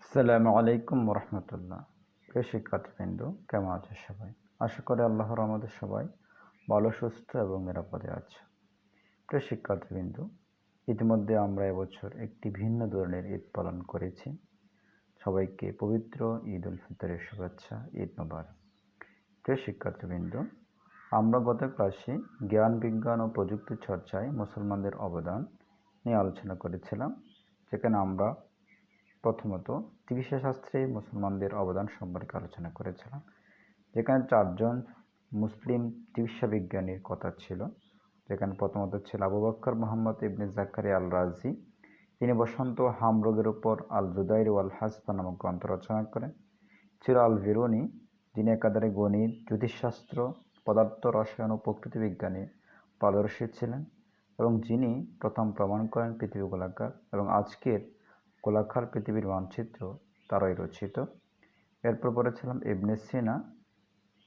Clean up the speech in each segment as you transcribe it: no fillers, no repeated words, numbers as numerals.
আসসালামু আলাইকুম রহমতুল্লাহ। প্রিয় শিক্ষার্থীবৃন্দ, কেমন আছে সবাই? আশা করি আল্লাহর রহমতে সবাই ভালো, সুস্থ এবং নিরাপদে আছে। প্রিয় শিক্ষার্থীবৃন্দ, ইতিমধ্যে আমরা এবছর একটি ভিন্ন ধরনের ঈদ পালন করেছি। সবাইকে পবিত্র ঈদ উল ফিতরের শুভেচ্ছা, ঈদ মোবারক। প্রিয় শিক্ষার্থীবৃন্দ, আমরা গত ক্লাসে জ্ঞান বিজ্ঞান ও প্রযুক্তি চর্চায় মুসলমানদের অবদান নিয়ে আলোচনা করেছিলাম, যেখানে আমরা প্রথমত চিকিৎসা শাস্ত্রে মুসলমানদের অবদান সম্পর্কে আলোচনা করেছিলাম, যেখানে 4জন মুসলিম চিকিৎসা বিজ্ঞানীর কথা ছিল। যেখানে প্রথমত ছিল আবু বকর মুহাম্মদ ইবনে জাকারিয়া আল রাজি। তিনি বসন্ত ও হাম রোগের উপর আল জুদাইর ওয়াল হাসফা নামক গ্রন্থ রচনা করেন। ছিল আল বিরুনি, যিনি একাধারে গণিত, জ্যোতিষশাস্ত্র, পদার্থ রসায়ন ও প্রকৃতি বিজ্ঞানে পারদর্শী ছিলেন এবং যিনি প্রথম প্রমাণ করেন পৃথিবী গোলাকার এবং আজকের গোলাকার পৃথিবীর মানচিত্র তারই রচিত। এরপর পড়েছিলাম ইবনে সিনা,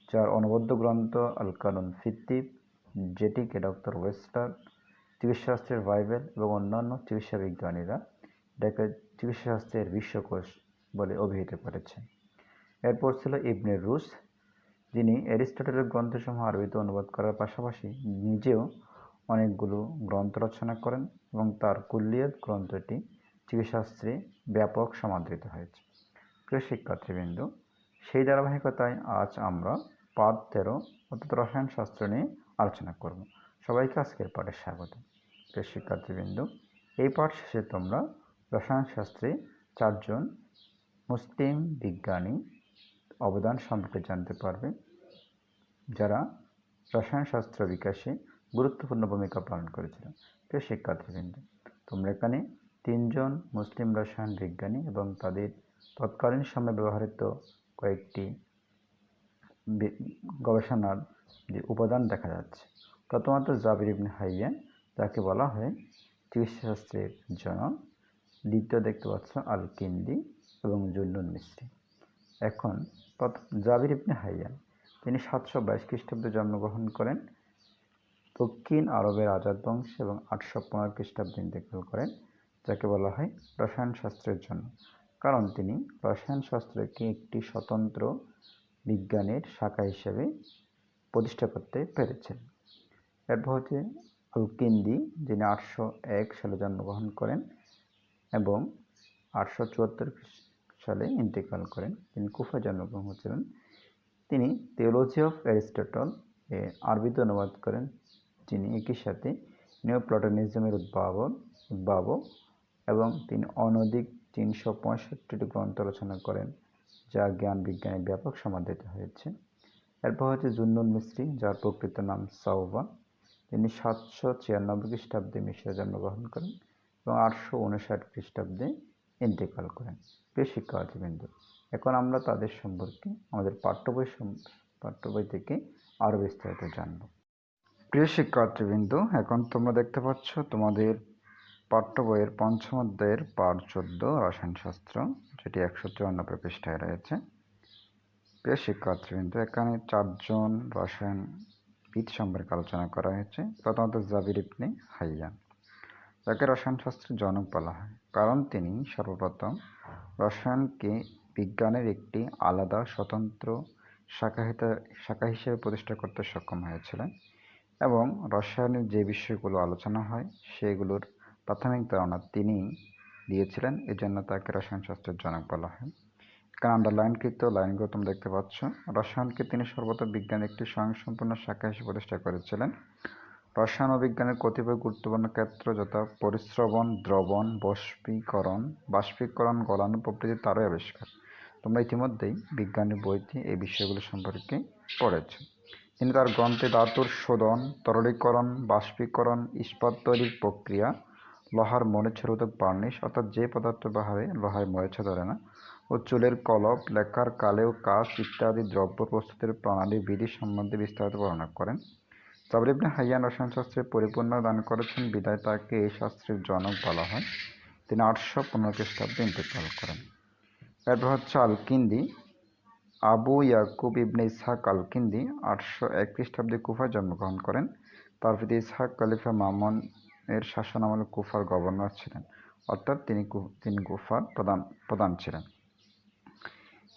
যার অনবদ্য গ্রন্থ আল কানুন ফিত্তিব, যেটিকে ডক্টর ওয়েস্টার চিকিৎসাশাস্ত্রের বাইবেল এবং অন্যান্য চিকিৎসা বিজ্ঞানীরা এটাকে চিকিৎসাশাস্ত্রের বিশ্বকোষ বলে অভিহিত করেছেন। এরপর ছিল ইবনে রুস, যিনি অ্যারিস্টটলের গ্রন্থসমূহ আরবিতে অনুবাদ করার পাশাপাশি নিজেও অনেকগুলো গ্রন্থ রচনা করেন এবং তার কুল্লিয়াত গ্রন্থটি চিকিৎসাশাস্ত্রে ব্যাপক সমাদৃত হয়েছে। প্রিয় শিক্ষার্থীবৃন্দ, সেই ধারাবাহিকতায় আজ আমরা পাঠ 13 অর্থাৎ রসায়ন শাস্ত্র নিয়ে আলোচনা করব। সবাইকে আজকের পাঠে স্বাগত। প্রিয় শিক্ষার্থীবৃন্দ, এই পাঠ শেষে তোমরা রসায়ন শাস্ত্রে 4জন মুসলিম বিজ্ঞানী অবদান সম্পর্কে জানতে পারবে, যারা রসায়ন শাস্ত্র বিকাশে গুরুত্বপূর্ণ ভূমিকা পালন করেছিল। প্রিয় শিক্ষার্থীবৃন্দ, তোমরা এখানে 3জন মুসলিম রসায়ন বিজ্ঞানী এবং তাদের তৎকালীন সময়ে ব্যবহৃত কয়েকটি গবেষণার যে উপাদান দেখা যাচ্ছে। প্রথমত জাবির ইবনে হাইয়ান, যাকে বলা হয় চিকিৎসাশাস্ত্রের জনক। দ্বিতীয় দেখতে পাচ্ছ আল কিন্দি এবং জুন্নুন মিসরি। এখন জাবির ইবনে হাইয়ান, তিনি 722 খ্রিস্টাব্দে জন্মগ্রহণ করেন দক্ষিণ আরবের আজাদ বংশে এবং 815 খ্রিস্টাব্দে ইন্তেকাল করেন, যাকে বলা হয় রসায়ন শাস্ত্রের জন্য, কারণ তিনি রসায়ন শাস্ত্রকে একটি স্বতন্ত্র বিজ্ঞানের শাখা হিসেবে প্রতিষ্ঠা করতে পেরেছেন। এরপর হচ্ছে আল কিন্দি, যিনি 801 সালে জন্মগ্রহণ করেন এবং 874 সালে ইন্তেকাল করেন। তিনি কুফায় জন্মগ্রহণ করেছিলেন। তিনি থিওলজি অফ অ্যারিস্টটল আরবিতে অনুবাদ করেন, যিনি একই সাথে নিওপ্লাটোনিজমের উদ্ভাবক এবং তিনি অনধিক 365টি গ্রন্থ রচনা করেন, যা জ্ঞান বিজ্ঞানে ব্যাপক সমাদৃত হয়েছে। এরপর হচ্ছে জুন্নুন মিসরি, যার প্রকৃত নাম সাউবা। তিনি 796 খ্রিস্টাব্দে মিশরে জন্মগ্রহণ করেন এবং 859 খ্রিস্টাব্দে ইন্তেকাল করেন। প্রিয় শিক্ষার্থীবৃন্দ, এখন আমরা তাদের সম্পর্কে আমাদের পাঠ্য বই থেকে আরও বিস্তারিত জানব। প্রিয় শিক্ষার্থীবৃন্দ, এখন তোমরা দেখতে পাচ্ছ তোমাদের পাঠ্য বইয়ের পঞ্চম অধ্যায়ের পাঠ 14 রসায়নশাস্ত্র, যেটি 194 পৃষ্ঠায় রয়েছে। প্রিয় শিক্ষার্থীবৃন্দ, এখানে 4জন রসায়নবিদ সম্পর্কে আলোচনা করা হয়েছে। প্রথমত জাবির ইবনে হাইয়ান, যাকে রসায়নশাস্ত্রের জনক বলা হয়, কারণ তিনি সর্বপ্রথম রসায়নকে বিজ্ঞানের একটি আলাদা স্বতন্ত্র শাখা হিসেবে প্রতিষ্ঠা করতে সক্ষম হয়েছিলেন এবং রসায়নের যে বিষয়গুলো আলোচনা হয় সেগুলোর প্রাথমিক ধারণা তিনি দিয়েছিলেন। এজন্য তাকে রসায়নশাস্ত্রের জনক বলা হয়। এখানে আন্ডারলাইনকৃত লাইনগুলো তোমরা দেখতে পাচ্ছ। রসায়নকে তিনি সর্বদা বিজ্ঞানের একটি স্বয়ংসম্পূর্ণ শাখা হিসেবে প্রতিষ্ঠা করেছিলেন। রসায়ন ও বিজ্ঞানের কতিপয় গুরুত্বপূর্ণ ক্ষেত্র, যথা পরিস্রবণ, দ্রবণ, বাষ্পীকরণ, গলানো প্রভৃতি তারই আবিষ্কার। তোমরা ইতিমধ্যেই বিজ্ঞানের বইতে এই বিষয়গুলো সম্পর্কে পড়েছ। তিনি তার গ্রন্থে ধাতুর শোধন, তরলীকরণ, বাষ্পীকরণ, ইস্পাত তৈরির প্রক্রিয়া, লোহার মরিচা রোধক বার্নিশ, অর্থাৎ যে পদার্থ ব্যবহারে লোহায় মরিচা ধরে না, ও চুলের কলপ, লেখার কালে ও কাঁচ ইত্যাদি দ্রব্য প্রস্তুতের প্রণালী বিধি সম্বন্ধে বিস্তারিত বর্ণনা করেন। জাবির ইবনে হাইয়ান রসায়নশাস্ত্রে পরিপূর্ণ দান করেছেন, বিধায় তাকে এই শাস্ত্রের জনক বলা হয়। তিনি 815 খ্রিস্টাব্দে ইন্তেকাল করেন। এরপর হচ্ছে আল কিন্দি, আবু ইয়াকুব ইবনে ইসহাক আল কিন্দি 801 খ্রিস্টাব্দে কুফায় জন্মগ্রহণ করেন। তার পিতা ইসহাক খলিফা মামুন এর শাসনামলে কুফার গভর্নর ছিলেন, অর্থাৎ তিনি কুফার প্রধান ছিলেন।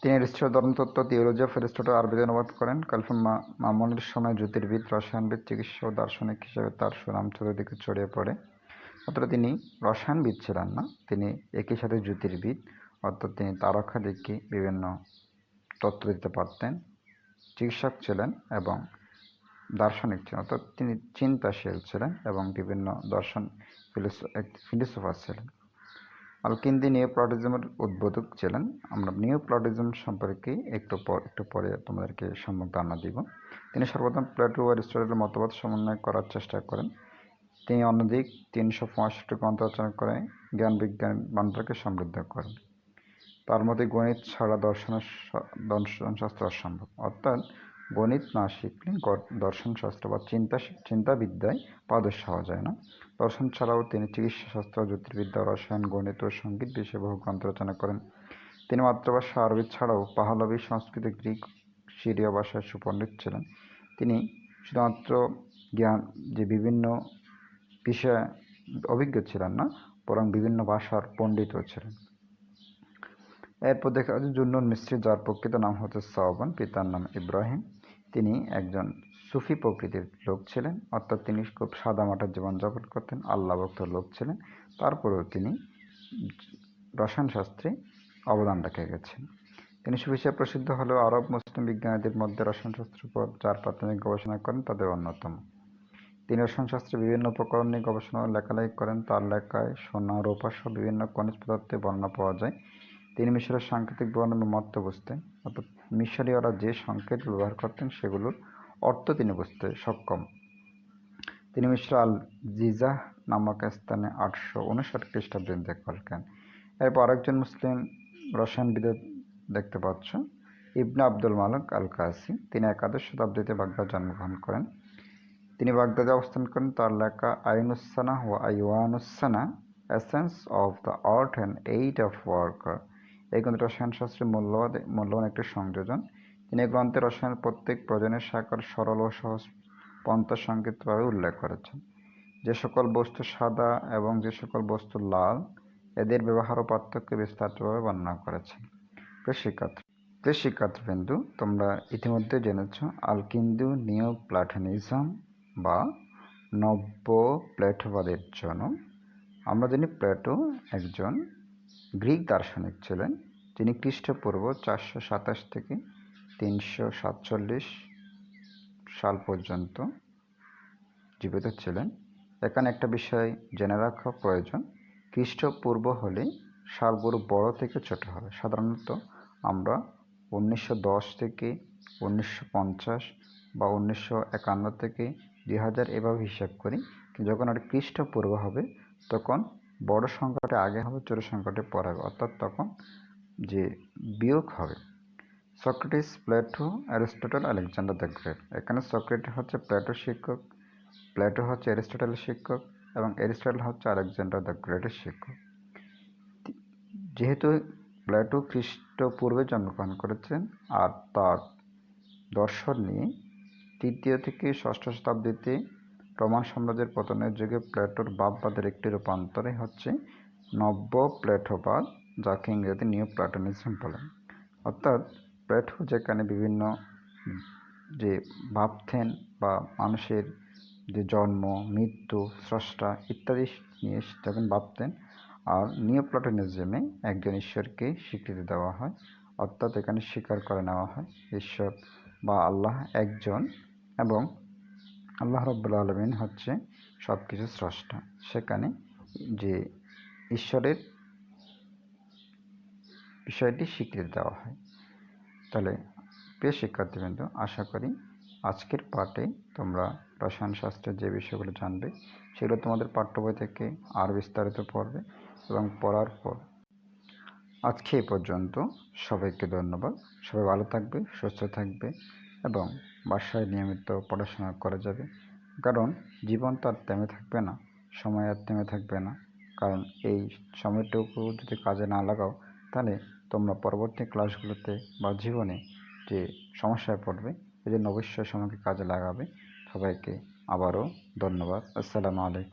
তিনি এরিস্টটলের ধর্মতত্ত্ব থিওলজি অফ এরিস্টটল আরবিতে অনুবাদ করেন। কালিফা মামুনের সময় জ্যোতির্বিদ, রসায়নবিদ, চিকিৎসক ও দার্শনিক হিসেবে তার সুনাম চতুর্দিকে ছড়িয়ে পড়ে। অথচ তিনি রসায়নবিদ ছিলেন না, তিনি একই সাথে জ্যোতির্বিদ, অর্থাৎ তিনি তারকা দেখে বিভিন্ন তত্ত্ব দিতে পারতেন, চিকিৎসক ছিলেন এবং দার্শনিক ছিলেন, অর্থাৎ তিনি চিন্তাশীল ছিলেন এবং বিভিন্ন দর্শন ফিলোসোফার ছিলেন। আল-কিন্দি নিওপ্লাটোনিজমের উদ্বোধক ছিলেন। আমরা নিওপ্লাটোনিজম সম্পর্কে একটু পরে তোমাদেরকে সম্যক ধারণা দিব। তিনি সর্বপ্রথম প্লেটো ও অ্যারিস্টটলের মতবাদ সমন্বয় করার চেষ্টা করেন। তিনি অনধিক 365 গ্রন্থ রচনা করে জ্ঞান বিজ্ঞান ভাণ্ডারকে সমৃদ্ধ করেন। তার মতে গণিত ছাড়া দর্শনশাস্ত্র অসম্ভব, অর্থাৎ গণিত না শিখলে দর্শনশাস্ত্র বা চিন্তাবিদ্যায় পারদর্শী হওয়া যায় না। দর্শন ছাড়াও তিনি চিকিৎসাশাস্ত্র, জ্যোতির্বিদ্যা, রসায়ন, গণিত ও সঙ্গীত বিষয়ে বহু গ্রন্থ রচনা করেন। তিনি মাতৃভাষা আরবি ছাড়াও পাহলবি, সংস্কৃত, গ্রিক, সিরীয় ভাষায় সুপণ্ডিত ছিলেন। তিনি শুধুমাত্র বিভিন্ন বিষয়ে অভিজ্ঞ ছিলেন না, বরং বিভিন্ন ভাষার পণ্ডিতও ছিলেন। এরপর দেখা যাচ্ছে জুন্নুন মিসরি, যার প্রকৃত নাম হচ্ছে সাওবান, পিতার নাম ইব্রাহিম। তিনি একজন সুফি প্রকৃতির লোক ছিলেন, অর্থাৎ তিনি খুব সাদামাটা জীবনযাপন করতেন, আল্লাহ ভক্ত লোক ছিলেন। তারপরেও তিনি রসায়নশাস্ত্রে অবদান রেখে গেছেন। তিনি সুফি হিসেবে প্রসিদ্ধ হলেও আরব মুসলিম বিজ্ঞানীদের মধ্যে রসায়নশাস্ত্রের উপর যার প্রাথমিক গবেষণা করেন তাদের অন্যতম। তিনি রসায়নশাস্ত্রে বিভিন্ন উপকরণ নিয়ে গবেষণা ও লেখালেখি করেন। তার লেখায় সোনা, রূপা সহ বিভিন্ন খনিজ পদার্থের বর্ণনা পাওয়া যায়। তিনি মিশরের সাংকেতিক বর্ণনার মর্ম বুঝতেন, অর্থাৎ মিশরীয়রা যে সংকেত ব্যবহার করতেন সেগুলোর অর্থ তিনি বুঝতে সক্ষম। তিনি মিশর আল-জিজাহ নামক স্থানে 859 খ্রিস্টাব্দে ইন্তেকাল করেন। এরপর আরেকজন মুসলিম রসায়নবিদ দেখতে পাচ্ছ, ইবনে আব্দুল মালিক আল-কাসি। তিনি 11শ শতাব্দীতে বাগদাদ জন্মগ্রহণ করেন। তিনি বাগদাদে অবস্থান করেন। তার লেখা আইনুস-সানাহ ওয়া আইওয়ানুস-সানাহ, essence of the art and aid of worker, এই গ্রন্থে রসায়নশাস্ত্রের মূল্যবান একটি সংযোজন। তিনি এই গ্রন্থে রসায়নের প্রত্যেক প্রয়োজনের শাখার সরল ও সহজ পন্থা সংক্ষিপ্তভাবে উল্লেখ করেছেন। যে সকল বস্তু সাদা এবং যে সকল বস্তু লাল, এদের ব্যবহার ও পার্থক্য বিস্তারিতভাবে বর্ণনা করেছেন। প্রিয় শিক্ষার্থীবৃন্দু, তোমরা ইতিমধ্যে জেনেছ আল-কিন্দি নিওপ্লাটোনিজম বা নব্য প্লেটোবাদের জনক। আমরা জানি প্লেটো একজন গ্রিক দার্শনিক ছিলেন। তিনি খ্রিস্টপূর্ব 427 থেকে 347 সাল পর্যন্ত জীবিত ছিলেন। এখানে একটা বিষয় জেনে রাখা প্রয়োজন, খ্রিস্টপূর্ব হলে সালগুলো বড় থেকে ছোট হবে। সাধারণত আমরা 1910 থেকে 1950 বা 1951 থেকে 2000 এভাবে হিসাব করি। যখন আর খ্রিস্টপূর্ব হবে তখন বড় সংখ্যাটা আগে হবে, ছোট সংখ্যাটা পরে হবে, অর্থাৎ তখন যে বিয়োগ হবে। Socrates, Plato, Aristotle, Alexander the great. এখানে সক্রেটিস হচ্ছে প্লেটোর শিক্ষক, প্লেটো হচ্ছে অ্যারিস্টটলের শিক্ষক এবং অ্যারিস্টটল হচ্ছে আলেকজান্ডার দ্য গ্রেটের শিক্ষক। যেহেতু প্লেটো খ্রিস্টপূর্বে জন্মগ্রহণ করেছেন আর তার দর্শন নিয়ে 3য় থেকে 6ষ্ঠ শতাব্দীতে রোমান সাম্রাজ্যের পতনের যুগে প্লেটোর ভাববাদের একটি রূপান্তরই হচ্ছে নব্য প্লেটোবাদ, যাকে ইংরেজিতে নিওপ্লাটোনিজম বলে। অর্থাৎ প্লেটো যেখানে বিভিন্ন যে ভাবতেন বা মানুষের যে জন্ম, মৃত্যু, স্রষ্টা ইত্যাদি নিয়ে যখন ভাবতেন, আর নিওপ্লাটোনিজমে একজন ঈশ্বরকে স্বীকৃতি দেওয়া হয়, অর্থাৎ এখানে স্বীকার করে নেওয়া হয় ঈশ্বর বা আল্লাহ একজন এবং আল্লাহ রাব্বুল আলামিন হচ্ছে সব কিছু স্রষ্টা। সেখানে যে ঈশ্বরের বিষয়টি স্বীকৃতি দেওয়া হয়। তাহলে প্রিয় শিক্ষার্থীবৃন্দ, আশা করি আজকের পাঠে তোমরা রসায়নশাস্ত্রের যে বিষয়গুলো জানবে সেগুলো তোমাদের পাঠ্য বই থেকে আর বিস্তারিত পড়বে এবং পড়ার পর আজকে এই পর্যন্ত। সবাইকে ধন্যবাদ। সবাই ভালো থাকবে, সুস্থ থাকবে এবং বাসায় নিয়মিত পড়াশোনা করে যাবে, কারণ জীবন তো আর থেমে থাকবে না, সময় আর থেমে থাকবে না। কারণ এই সময়টুকু যদি কাজে না লাগাও তাহলে তোমরা পরবর্তী ক্লাসগুলোতে বা জীবনে যে সমস্যায় পড়বে, এই জন্য অবশ্যই সময়কে কাজে লাগাবে। সবাইকে আবারও ধন্যবাদ। আসসালামু আলাইকুম।